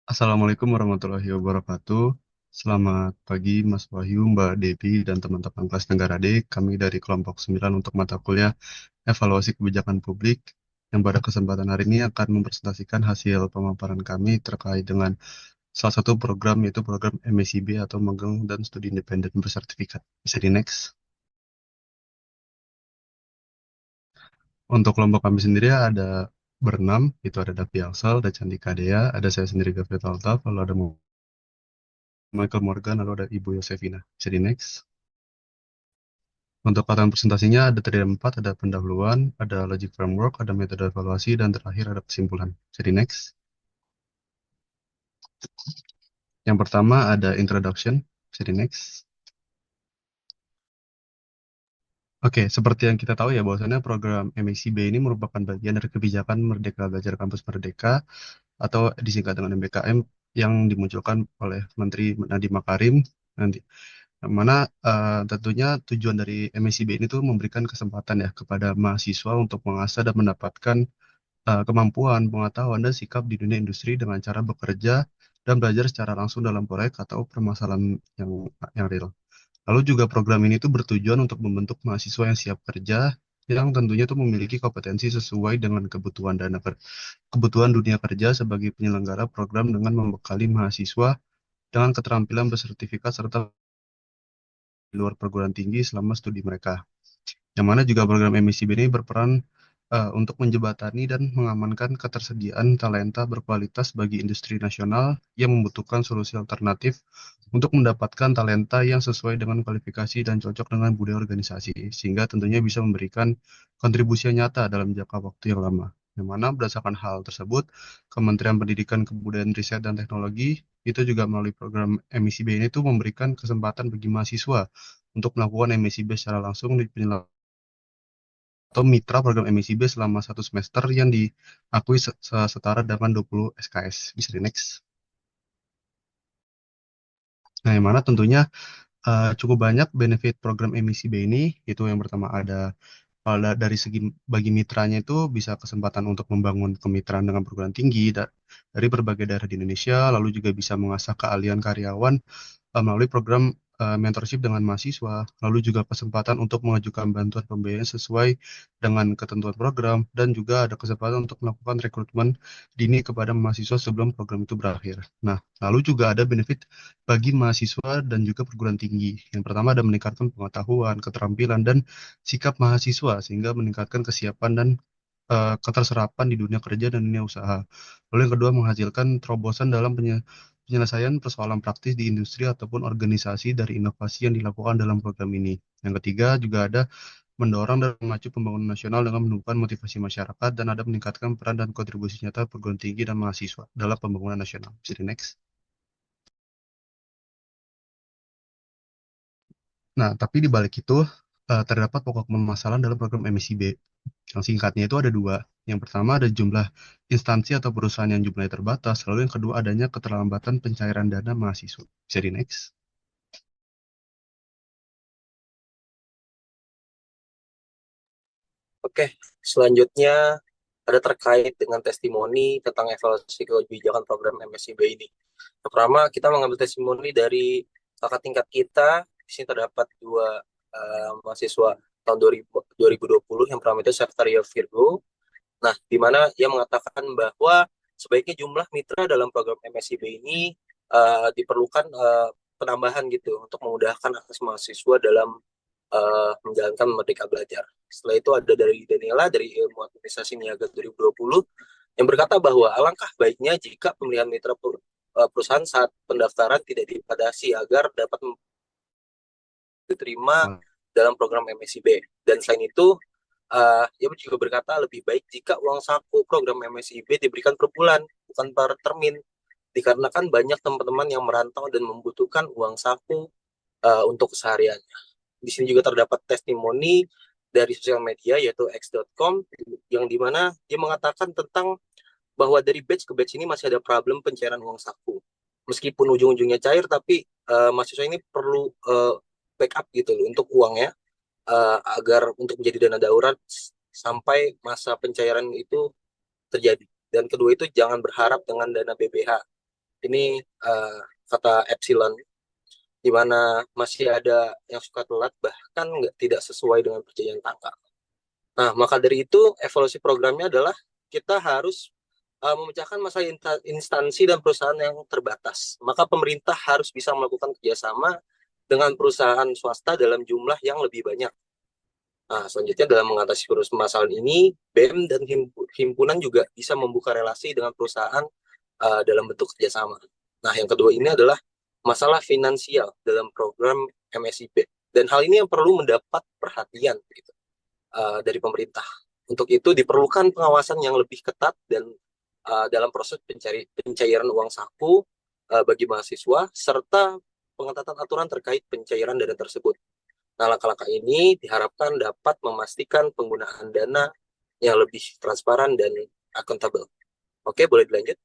Assalamualaikum warahmatullahi wabarakatuh. Selamat pagi Mas Wahyu, Mbak Devi, dan teman-teman kelas Negara D. Kami dari kelompok 9 untuk mata kuliah Evaluasi Kebijakan Publik yang pada kesempatan hari ini akan mempresentasikan hasil pemaparan kami terkait dengan salah satu program yaitu program MSIB atau Magang dan Studi Independen Bersertifikat. Bisa di next. Untuk kelompok kami sendiri ada berenam, itu ada Davi Alsal, ada Candika Dea, ada saya sendiri Gafet Altaf, lalu ada Michael Morgan, lalu ada Ibu Yosefina. Bisa di next. Untuk pattern presentasinya ada 4, ada pendahuluan, ada logic framework, ada metode evaluasi, dan terakhir ada kesimpulan. Jadi next. Yang pertama ada introduction. Jadi next. Oke, seperti yang kita tahu ya, bahwasannya program MACB ini merupakan bagian dari kebijakan Merdeka Belajar Kampus Merdeka atau disingkat dengan MBKM yang dimunculkan oleh Menteri Nadiem Makarim nanti. Yang mana tentunya tujuan dari MACB ini tuh memberikan kesempatan ya kepada mahasiswa untuk mengasah dan mendapatkan kemampuan, pengetahuan, dan sikap di dunia industri dengan cara bekerja dan belajar secara langsung dalam proyek atau permasalahan yang real. Lalu juga program ini tuh bertujuan untuk membentuk mahasiswa yang siap kerja, yang tentunya tuh memiliki kompetensi sesuai dengan kebutuhan dunia kerja sebagai penyelenggara program dengan membekali mahasiswa dengan keterampilan bersertifikat serta di luar perguruan tinggi selama studi mereka. Yang mana juga program MICB ini berperan untuk menjembatani dan mengamankan ketersediaan talenta berkualitas bagi industri nasional yang membutuhkan solusi alternatif untuk mendapatkan talenta yang sesuai dengan kualifikasi dan cocok dengan budaya organisasi, sehingga tentunya bisa memberikan kontribusi yang nyata dalam jangka waktu yang lama. Yang mana berdasarkan hal tersebut, Kementerian Pendidikan, Kebudayaan, Riset, dan Teknologi itu juga melalui program MICB ini tuh memberikan kesempatan bagi mahasiswa untuk melakukan MICB secara langsung di penyelenggara atau mitra program MICB selama 1 semester yang diakui setara dengan 20 SKS. Bisa di next. Nah, yang mana tentunya cukup banyak benefit program MICB ini. Itu yang pertama ada kalau dari segi bagi mitranya itu bisa kesempatan untuk membangun kemitraan dengan perguruan tinggi dari berbagai daerah di Indonesia, lalu juga bisa mengasah keahlian karyawan melalui program mentorship dengan mahasiswa, lalu juga kesempatan untuk mengajukan bantuan pembiayaan sesuai dengan ketentuan program, dan juga ada kesempatan untuk melakukan rekrutmen dini kepada mahasiswa sebelum program itu berakhir. Nah, lalu juga ada benefit bagi mahasiswa dan juga perguruan tinggi. Yang pertama ada meningkatkan pengetahuan, keterampilan, dan sikap mahasiswa sehingga meningkatkan kesiapan dan keterserapan di dunia kerja dan dunia usaha. Lalu yang kedua menghasilkan terobosan dalam penyelesaian persoalan praktis di industri ataupun organisasi dari inovasi yang dilakukan dalam program ini. Yang ketiga juga ada mendorong dan memacu pembangunan nasional dengan menumbuhkan motivasi masyarakat dan ada meningkatkan peran dan kontribusi nyata perguruan tinggi dan mahasiswa dalam pembangunan nasional. Bisa di next. Nah, tapi di balik itu terdapat pokok permasalahan dalam program MSIB. Yang singkatnya itu ada dua. Yang pertama ada jumlah instansi atau perusahaan yang jumlahnya terbatas. Lalu yang kedua adanya keterlambatan pencairan dana mahasiswa. Bisa di next. Oke, selanjutnya ada terkait dengan testimoni tentang evaluasi kebijakan program MSIB ini. Yang pertama, kita mengambil testimoni dari kakak tingkat kita. Di sini terdapat dua mahasiswa tahun 2020. Yang pertama itu Saftaria Virgo. Nah, di mana ia mengatakan bahwa sebaiknya jumlah mitra dalam program MSIB ini diperlukan penambahan gitu untuk memudahkan akses mahasiswa dalam menjalankan Merdeka Belajar. Setelah itu ada dari Daniela dari Ilmu Administrasi Niaga 2020 yang berkata bahwa alangkah baiknya jika pemilihan mitra perusahaan saat pendaftaran tidak dibatasi agar dapat diterima dalam program MSIB. Dan selain itu, ia juga berkata lebih baik jika uang saku program MSIB diberikan per bulan, bukan per termin. Dikarenakan banyak teman-teman yang merantau dan membutuhkan uang saku untuk keseharian. Di sini juga terdapat testimoni dari sosial media yaitu x.com yang dimana dia mengatakan tentang bahwa dari batch ke batch ini masih ada problem pencairan uang saku. Meskipun ujung-ujungnya cair, tapi mahasiswa ini perlu backup gitu loh untuk uangnya agar untuk menjadi dana darurat sampai masa pencairan itu terjadi. Dan kedua itu jangan berharap dengan dana BBH Ini kata epsilon, di mana masih ada yang suka telat, bahkan tidak sesuai dengan perjanjian tanggal. Nah, maka dari itu evaluasi programnya adalah kita harus memecahkan masalah instansi dan perusahaan yang terbatas. Maka pemerintah harus bisa melakukan kerjasama dengan perusahaan swasta dalam jumlah yang lebih banyak. Nah, selanjutnya dalam mengatasi permasalahan ini, BEM dan himpunan juga bisa membuka relasi dengan perusahaan dalam bentuk kerjasama. Nah, yang kedua ini adalah masalah finansial dalam program MSIP. Dan hal ini yang perlu mendapat perhatian gitu, dari pemerintah. Untuk itu diperlukan pengawasan yang lebih ketat dan dalam proses pencairan uang saku bagi mahasiswa, serta pengetatan aturan terkait pencairan dana tersebut. Nah, langkah-langkah ini diharapkan dapat memastikan penggunaan dana yang lebih transparan dan akuntabel. Oke, boleh dilanjut?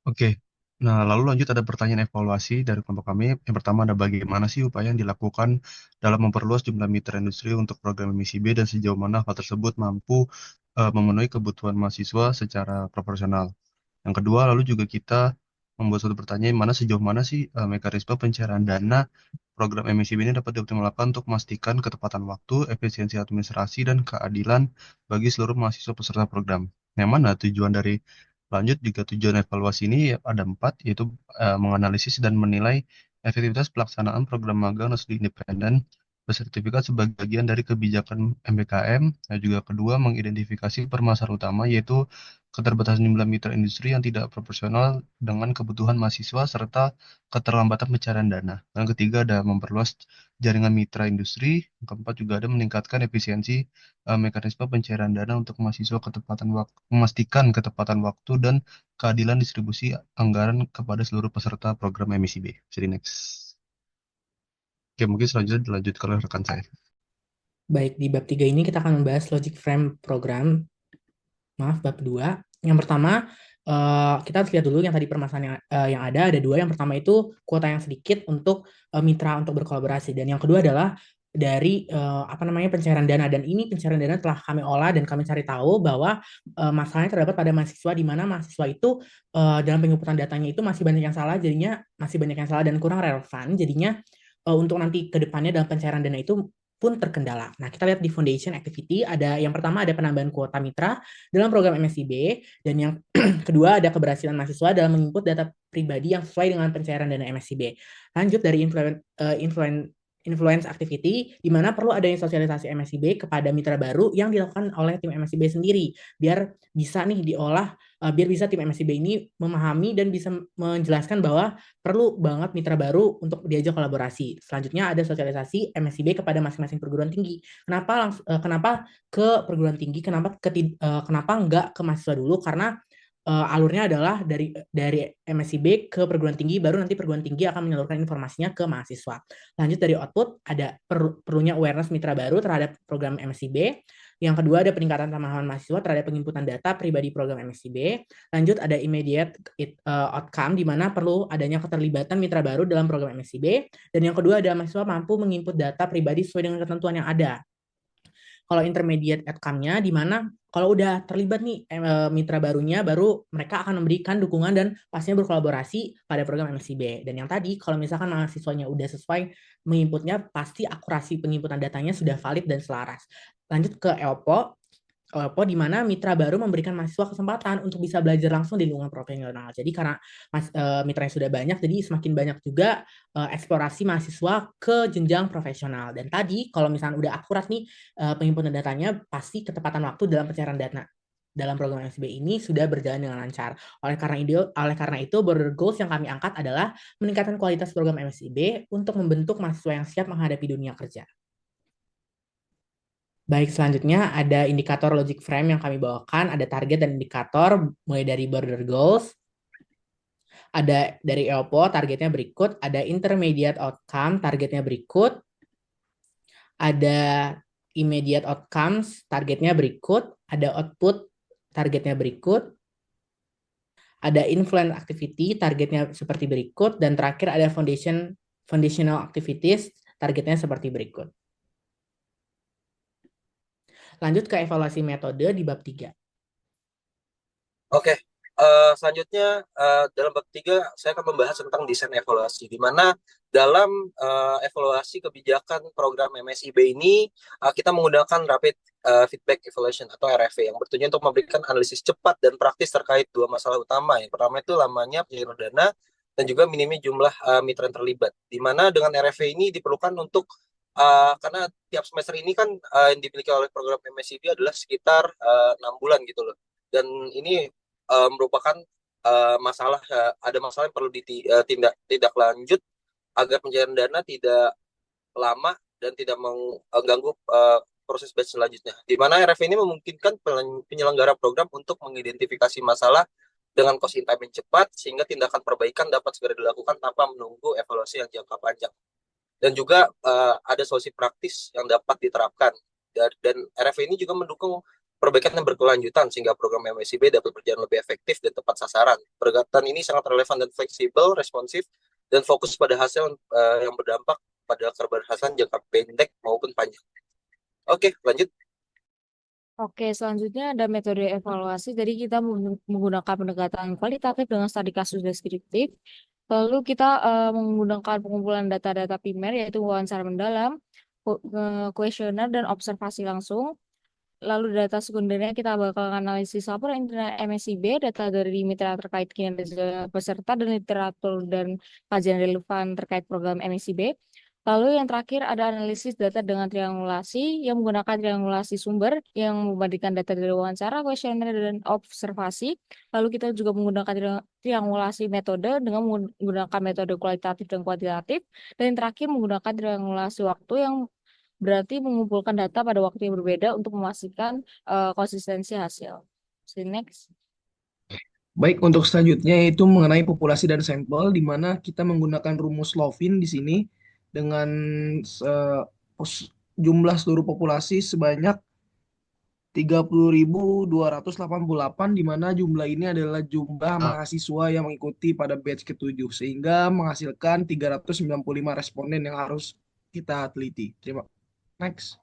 Oke. Nah, lalu lanjut ada pertanyaan evaluasi dari kelompok kami. Yang pertama ada bagaimana sih upaya yang dilakukan dalam memperluas jumlah mitra industri untuk program emisi B dan sejauh mana hal tersebut mampu memenuhi kebutuhan mahasiswa secara proporsional. Yang kedua, lalu juga kita membuat suatu pertanyaan mana sejauh mana sih mekanisme pencairan dana program emisi B ini dapat dioptimalkan untuk memastikan ketepatan waktu, efisiensi administrasi, dan keadilan bagi seluruh mahasiswa peserta program. Yang mana tujuan dari lanjut juga tujuan evaluasi ini ada empat, yaitu menganalisis dan menilai efektivitas pelaksanaan program magang dan studi independen bersertifikat sebagai bagian dari kebijakan MBKM. Dan juga kedua, mengidentifikasi permasalahan utama, yaitu keterbatasan jumlah mitra industri yang tidak proporsional dengan kebutuhan mahasiswa serta keterlambatan pencarian dana. Yang ketiga ada memperluas jaringan mitra industri. Yang keempat juga ada meningkatkan efisiensi mekanisme pencairan dana untuk mahasiswa ketepatan waktu, memastikan ketepatan waktu dan keadilan distribusi anggaran kepada seluruh peserta program emisi B. Jadi next. Oke, mungkin selanjutnya dilanjutkan oleh rekan saya. Baik, di bab 3 ini kita akan membahas logic frame program. Maaf, bab 2. Yang pertama, kita harus lihat dulu yang tadi permasalahan yang ada dua. Yang pertama itu kuota yang sedikit untuk mitra untuk berkolaborasi. Dan yang kedua adalah dari pencairan dana. Dan ini pencairan dana telah kami olah dan kami cari tahu bahwa masalahnya terdapat pada mahasiswa, di mana mahasiswa itu dalam penginputan datanya itu masih banyak yang salah, jadinya masih banyak yang salah dan kurang relevan. Jadinya untuk nanti ke depannya dalam pencairan dana itu pun terkendala. Nah, kita lihat di foundation activity, ada yang pertama ada penambahan kuota mitra dalam program MSIB, dan yang kedua ada keberhasilan mahasiswa dalam menginput data pribadi yang sesuai dengan pencairan dana MSIB. Lanjut dari influence activity, di mana perlu adanya sosialisasi MSIB kepada mitra baru yang dilakukan oleh tim MSIB sendiri, biar bisa nih diolah, biar bisa tim MSIB ini memahami dan bisa menjelaskan bahwa perlu banget mitra baru untuk diajak kolaborasi. Selanjutnya ada sosialisasi MSIB kepada masing-masing perguruan tinggi. Kenapa ke perguruan tinggi? Kenapa enggak ke mahasiswa dulu? Karena alurnya adalah dari MSIB ke perguruan tinggi, baru nanti perguruan tinggi akan menyalurkan informasinya ke mahasiswa. Lanjut dari output, ada perlunya awareness mitra baru terhadap program MSIB. Yang kedua ada peningkatan pemahaman mahasiswa terhadap penginputan data pribadi program MSIB. Lanjut ada immediate outcome, di mana perlu adanya keterlibatan mitra baru dalam program MSIB. Dan yang kedua ada mahasiswa mampu menginput data pribadi sesuai dengan ketentuan yang ada. Kalau intermediate outcome-nya, di mana kalau udah terlibat nih mitra barunya, baru mereka akan memberikan dukungan dan pastinya berkolaborasi pada program MSIB. Dan yang tadi, kalau misalkan mahasiswanya udah sesuai menginputnya, pasti akurasi penginputan datanya sudah valid dan selaras. Lanjut ke EOPO, di mana mitra baru memberikan mahasiswa kesempatan untuk bisa belajar langsung di lingkungan profesional. Jadi karena mitranya sudah banyak, jadi semakin banyak juga eksplorasi mahasiswa ke jenjang profesional. Dan tadi kalau misalnya udah akurat nih penghimpunan datanya, pasti ketepatan waktu dalam pencairan data dalam program MSB ini sudah berjalan dengan lancar. Oleh karena itu, border goals yang kami angkat adalah meningkatkan kualitas program MSIB untuk membentuk mahasiswa yang siap menghadapi dunia kerja. Baik, selanjutnya ada indikator logic frame yang kami bawakan, ada target dan indikator mulai dari border goals, ada dari EOPO targetnya berikut, ada intermediate outcome targetnya berikut, ada immediate outcomes targetnya berikut, ada output targetnya berikut, ada influence activity targetnya seperti berikut, dan terakhir ada foundational activities targetnya seperti berikut. Lanjut ke evaluasi metode di bab 3. Oke, selanjutnya dalam bab 3 saya akan membahas tentang desain evaluasi, di mana dalam evaluasi kebijakan program MSIB ini kita menggunakan Rapid Feedback Evaluation atau RFE yang bertujuan untuk memberikan analisis cepat dan praktis terkait dua masalah utama. Yang pertama itu lamanya penyerahan dana dan juga minimnya jumlah mitra yang terlibat. Di mana dengan RFE ini diperlukan untuk karena tiap semester ini kan yang dimiliki oleh program MSIB adalah sekitar 6 bulan gitu loh. Dan ini merupakan ada masalah yang perlu ditindak lanjut agar pencairan dana tidak lama dan tidak mengganggu proses batch selanjutnya. Di mana RF ini memungkinkan penyelenggara program untuk mengidentifikasi masalah dengan cost in time yang cepat sehingga tindakan perbaikan dapat segera dilakukan tanpa menunggu evaluasi yang jangka panjang. Dan juga ada solusi praktis yang dapat diterapkan. Dan RF ini juga mendukung perbaikan yang berkelanjutan sehingga program MSIB dapat berjalan lebih efektif dan tepat sasaran. Pendekatan ini sangat relevan dan fleksibel, responsif, dan fokus pada hasil yang berdampak pada keberhasilan jangka pendek maupun panjang. Oke, lanjut. Oke, selanjutnya ada metode evaluasi. Jadi kita menggunakan pendekatan kualitatif dengan studi kasus deskriptif. Lalu kita menggunakan pengumpulan data-data primer yaitu wawancara mendalam, kuesioner, dan observasi langsung. Lalu data sekundernya kita bakal analisis laporan internal MSIB, data dari mitra terkait kinerja peserta dan literatur dan kajian relevan terkait program MSIB. Lalu yang terakhir ada analisis data dengan triangulasi yang menggunakan triangulasi sumber yang membandingkan data dari wawancara, kuesioner, dan observasi. Lalu kita juga menggunakan triangulasi metode dengan menggunakan metode kualitatif dan kuantitatif. Dan yang terakhir menggunakan triangulasi waktu yang berarti mengumpulkan data pada waktu yang berbeda untuk memastikan konsistensi hasil. See next. Baik, untuk selanjutnya yaitu mengenai populasi dan sampel, di mana kita menggunakan rumus Lovin di sini dengan jumlah seluruh populasi sebanyak 30.288, di mana jumlah ini adalah jumlah mahasiswa yang mengikuti pada batch ke-7, sehingga menghasilkan 395 responden yang harus kita teliti. Terima kasih. Next.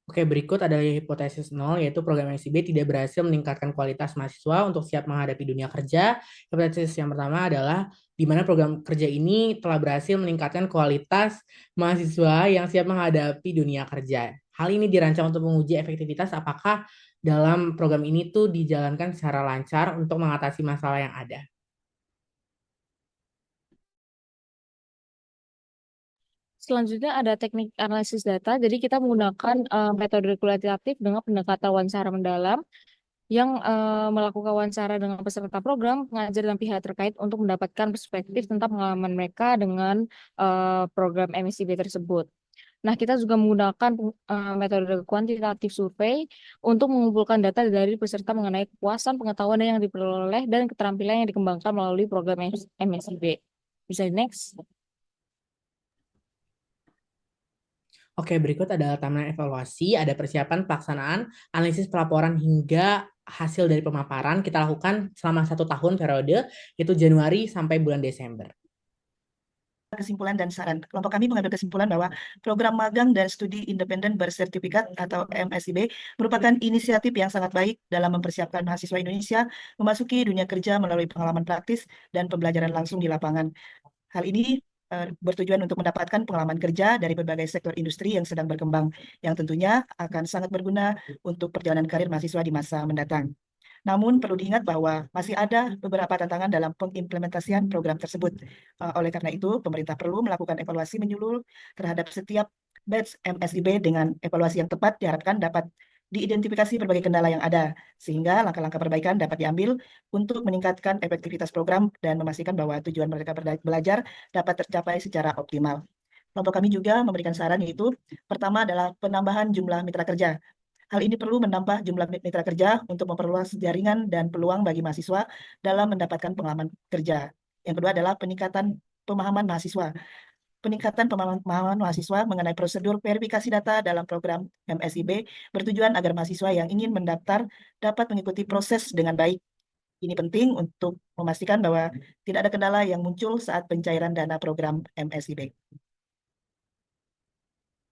Oke, berikut adalah hipotesis nol, yaitu program MSIB tidak berhasil meningkatkan kualitas mahasiswa untuk siap menghadapi dunia kerja. Hipotesis yang pertama adalah di mana program kerja ini telah berhasil meningkatkan kualitas mahasiswa yang siap menghadapi dunia kerja. Hal ini dirancang untuk menguji efektivitas apakah dalam program ini tuh dijalankan secara lancar untuk mengatasi masalah yang ada. Selanjutnya ada teknik analisis data. Jadi kita menggunakan metode kualitatif dengan pendekatan wawancara mendalam yang melakukan wawancara dengan peserta program, pengajar, dan pihak terkait untuk mendapatkan perspektif tentang pengalaman mereka dengan program MSIB tersebut. Nah, kita juga menggunakan metode kuantitatif survei untuk mengumpulkan data dari peserta mengenai kepuasan, pengetahuan yang diperoleh, dan keterampilan yang dikembangkan melalui program MSIB. Bisa next. Oke, berikut adalah timeline evaluasi, ada persiapan pelaksanaan, analisis pelaporan hingga hasil dari pemaparan kita lakukan selama 1 tahun periode, yaitu Januari sampai bulan Desember. Kesimpulan dan saran. Kelompok kami mengambil kesimpulan bahwa program magang dan studi independen bersertifikat atau MSIB merupakan inisiatif yang sangat baik dalam mempersiapkan mahasiswa Indonesia memasuki dunia kerja melalui pengalaman praktis dan pembelajaran langsung di lapangan. Hal ini bertujuan untuk mendapatkan pengalaman kerja dari berbagai sektor industri yang sedang berkembang, yang tentunya akan sangat berguna untuk perjalanan karir mahasiswa di masa mendatang. Namun perlu diingat bahwa masih ada beberapa tantangan dalam pengimplementasian program tersebut. Oleh karena itu, pemerintah perlu melakukan evaluasi menyeluruh terhadap setiap batch MSIB dengan evaluasi yang tepat diharapkan dapat diidentifikasi berbagai kendala yang ada, sehingga langkah-langkah perbaikan dapat diambil untuk meningkatkan efektivitas program dan memastikan bahwa tujuan mereka belajar dapat tercapai secara optimal. Kelompok kami juga memberikan saran yaitu, pertama adalah penambahan jumlah mitra kerja. Hal ini perlu menambah jumlah mitra kerja untuk memperluas jaringan dan peluang bagi mahasiswa dalam mendapatkan pengalaman kerja. Yang kedua adalah peningkatan pemahaman mahasiswa. Peningkatan pemahaman mahasiswa mengenai prosedur verifikasi data dalam program MSIB bertujuan agar mahasiswa yang ingin mendaftar dapat mengikuti proses dengan baik. Ini penting untuk memastikan bahwa tidak ada kendala yang muncul saat pencairan dana program MSIB.